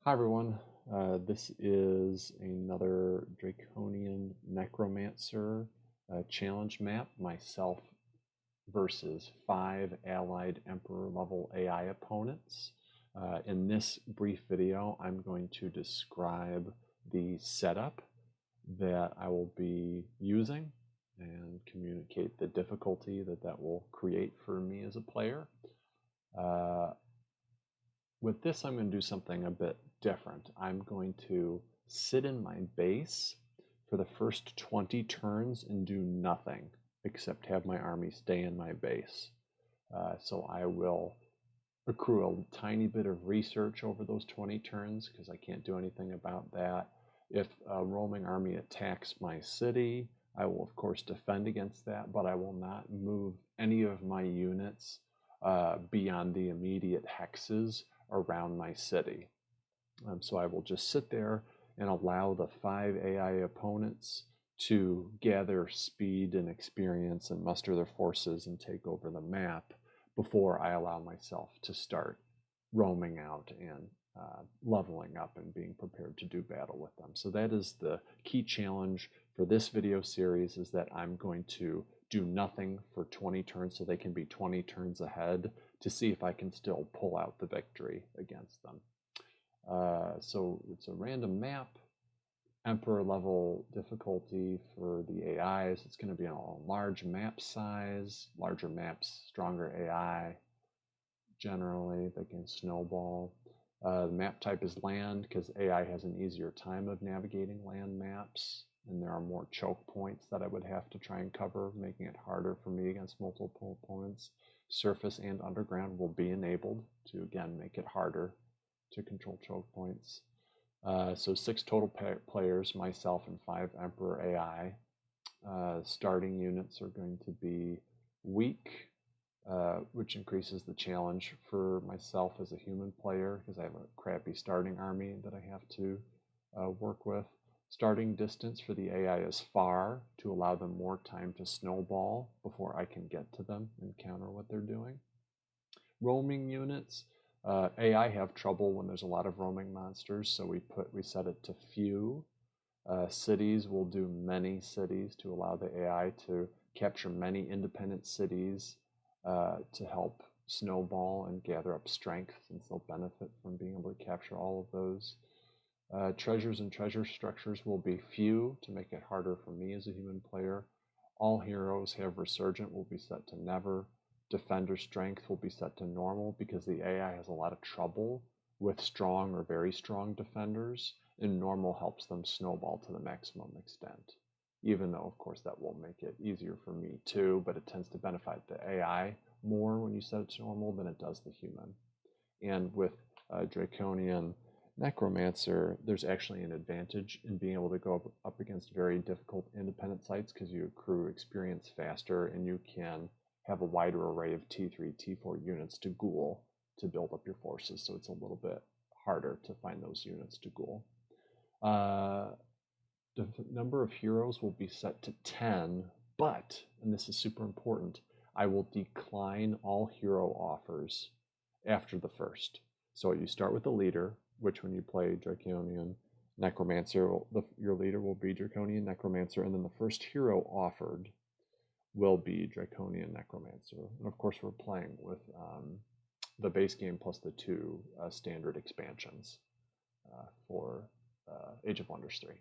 Hi everyone, this is another Draconian Necromancer challenge map, myself versus 5 allied Emperor level AI opponents. In this brief video, I'm going to describe the setup that I will be using and communicate the difficulty that will create for me as a player. With this, I'm going to do something a bit different. I'm going to sit in my base for the first 20 turns and do nothing except have my army stay in my base. So I will accrue a tiny bit of research over those 20 turns because I can't do anything about that. If a roaming army attacks my city, I will of course defend against that, but I will not move any of my units beyond the immediate hexes around my city. So I will just sit there and allow the 5 AI opponents to gather speed and experience and muster their forces and take over the map before I allow myself to start roaming out and leveling up and being prepared to do battle with them. So that is the key challenge for this video series, is that I'm going to do nothing for 20 turns so they can be 20 turns ahead to see if I can still pull out the victory against them. So it's a random map, Emperor level difficulty for the AIs. It's going to be a large map size, larger maps, stronger AI generally that can snowball. The map type is land because AI has an easier time of navigating land maps, and there are more choke points that I would have to try and cover, making it harder for me against multiple opponents. Surface and underground will be enabled to, again, make it harder to control choke points. So 6 total players, myself and 5 Emperor AI. Starting units are going to be weak, which increases the challenge for myself as a human player because I have a crappy starting army that I have to work with. Starting distance for the AI is far, to allow them more time to snowball before I can get to them and counter what they're doing. Roaming units, AI have trouble when there's a lot of roaming monsters, so we set it to few. Cities will do many cities to allow the AI to capture many independent cities to help snowball and gather up strength, since they'll benefit from being able to capture all of those. Treasures and treasure structures will be few to make it harder for me as a human player. All heroes have resurgent will be set to never. Defender strength will be set to normal because the AI has a lot of trouble with strong or very strong defenders, and normal helps them snowball to the maximum extent. Even though, of course, that will make it easier for me too, but it tends to benefit the AI more when you set it to normal than it does the human. And with Draconian Necromancer, there's actually an advantage in being able to go up against very difficult independent sites because you accrue experience faster and you can have a wider array of T3, T4 units to ghoul to build up your forces, so it's a little bit harder to find those units to ghoul. The number of heroes will be set to 10, but, and this is super important, I will decline all hero offers after the first. So you start with the leader, which when you play Draconian Necromancer, your leader will be Draconian Necromancer, and then the first hero offered will be Draconian Necromancer. And of course, we're playing with the base game plus the 2 standard expansions for Age of Wonders 3.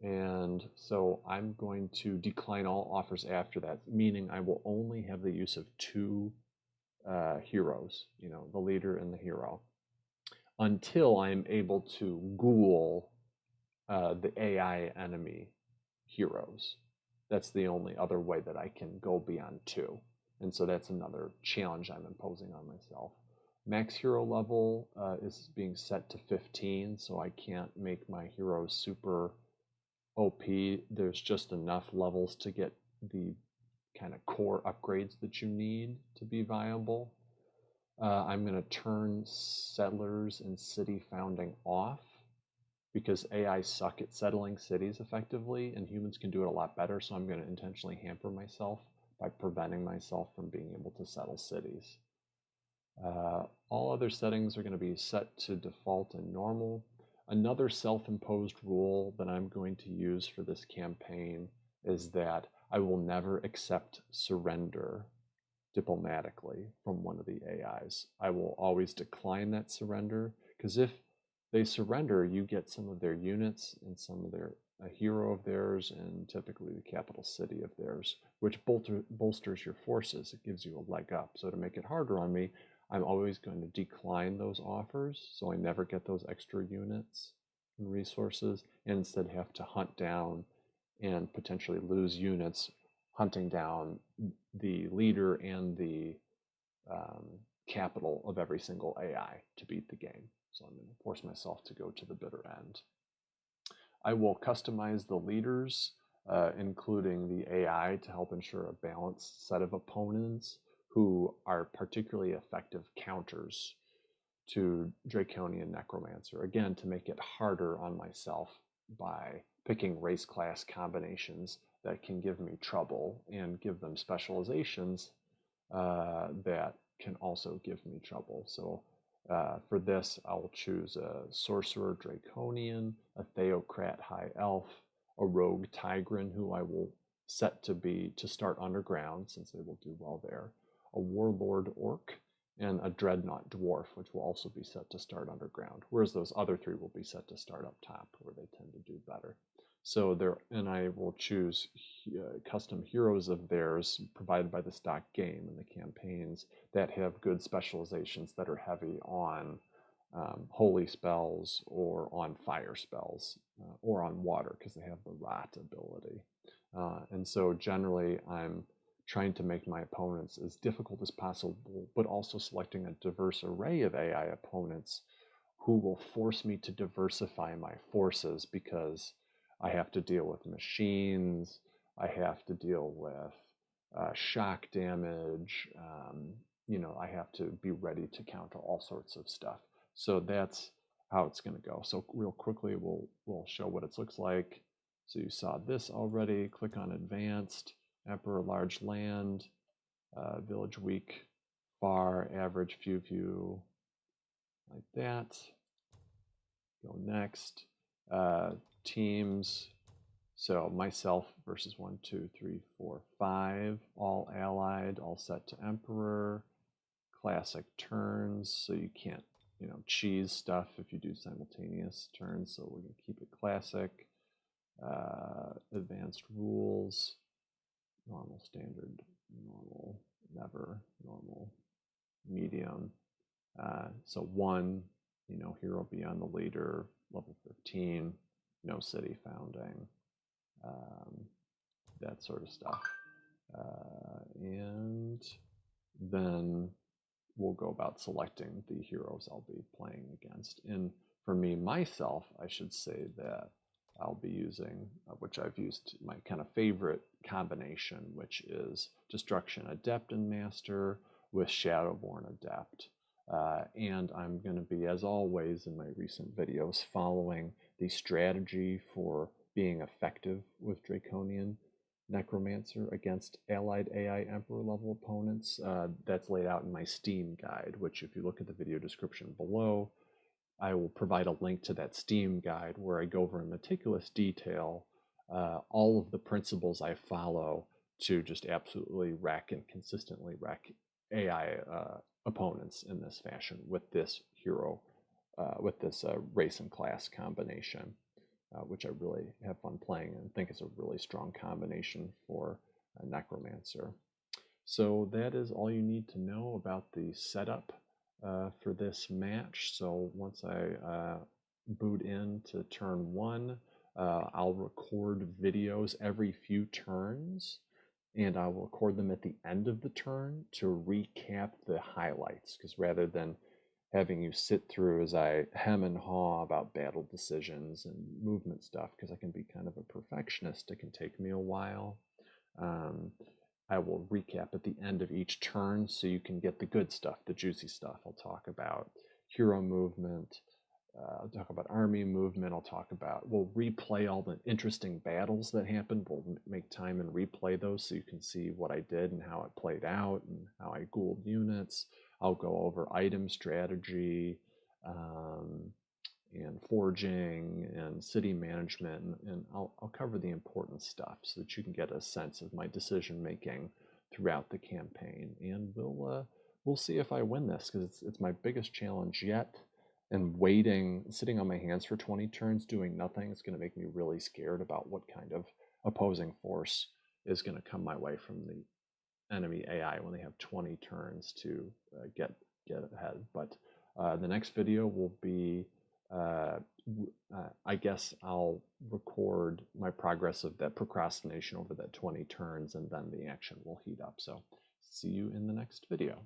And so I'm going to decline all offers after that, meaning I will only have the use of 2 heroes, the leader and the hero, until I'm able to ghoul the AI enemy heroes. That's the only other way that I can go beyond 2. And so that's another challenge I'm imposing on myself. Max hero level is being set to 15, so I can't make my heroes super OP. There's just enough levels to get the kind of core upgrades that you need to be viable. I'm going to turn settlers and city founding off because AI suck at settling cities effectively and humans can do it a lot better, so I'm going to intentionally hamper myself by preventing myself from being able to settle cities. All other settings are going to be set to default and normal. Another self-imposed rule that I'm going to use for this campaign is that I will never accept surrender diplomatically from one of the AIs. I will always decline that surrender, because if they surrender, you get some of their units and some of their a hero of theirs, and typically the capital city of theirs, which bolsters your forces. It gives you a leg up. So to make it harder on me, I'm always going to decline those offers, so I never get those extra units and resources, and instead have to hunt down and potentially lose units hunting down the leader and the capital of every single AI to beat the game. So I'm going to force myself to go to the bitter end. I will customize the leaders, including the AI, to help ensure a balanced set of opponents who are particularly effective counters to Draconian Necromancer. Again, to make it harder on myself by picking race class combinations that can give me trouble and give them specializations that can also give me trouble. So for this, I'll choose a Sorcerer Draconian, a Theocrat High Elf, a Rogue Tigran, who I will set to start Underground, since they will do well there, a Warlord Orc, and a Dreadnought Dwarf, which will also be set to start Underground, whereas those other three will be set to start up top, where they tend to do better. So there, and I will choose custom heroes of theirs provided by the stock game and the campaigns that have good specializations that are heavy on holy spells or on fire spells or on water, because they have the rot ability. And so generally I'm trying to make my opponents as difficult as possible, but also selecting a diverse array of AI opponents who will force me to diversify my forces, because I have to deal with machines, I have to deal with shock damage, I have to be ready to counter all sorts of stuff. So that's how it's going to go. So real quickly, we'll show what it looks like. So you saw this already. Click on Advanced, Emperor Large Land, Village Weak, Far, Average, Few View, like that. Go next. Teams. So myself versus 1, 2, 3, 4, 5, all allied, all set to Emperor. Classic turns, so you can't, cheese stuff if you do simultaneous turns. So we're gonna keep it classic. Advanced rules, normal, standard, normal, never, normal, medium. So 1, hero beyond the leader, level 15, no city founding, that sort of stuff. And then we'll go about selecting the heroes I'll be playing against. And for me, myself, I should say that I'll be using, which I've used my kind of favorite combination, which is Destruction Adept and Master with Shadowborn Adept. And I'm going to be, as always in my recent videos, following the strategy for being effective with Draconian Necromancer against allied AI Emperor level opponents. That's laid out in my Steam guide, which if you look at the video description below, I will provide a link to that Steam guide where I go over in meticulous detail all of the principles I follow to just absolutely wreck and consistently wreck AI opponents in this fashion with this hero, with this race and class combination. Which I really have fun playing and think is a really strong combination for a Necromancer. So that is all you need to know about the setup for this match. So once I boot into turn 1, I'll record videos every few turns, and I'll record them at the end of the turn to recap the highlights, because rather than having you sit through as I hem and haw about battle decisions and movement stuff, because I can be kind of a perfectionist, it can take me a while. I will recap at the end of each turn so you can get the good stuff, the juicy stuff. I'll talk about hero movement, I'll talk about army movement, we'll replay all the interesting battles that happened. We'll make time and replay those so you can see what I did and how it played out and how I ghouled units. I'll go over item strategy, and forging and city management, and I'll cover the important stuff so that you can get a sense of my decision making throughout the campaign. And we'll see if I win this, because it's my biggest challenge yet. And sitting on my hands for 20 turns doing nothing is going to make me really scared about what kind of opposing force is going to come my way from the enemy AI when they have 20 turns to get ahead. But the next video will be, I guess I'll record my progress of that procrastination over that 20 turns, and then the action will heat up. So see you in the next video.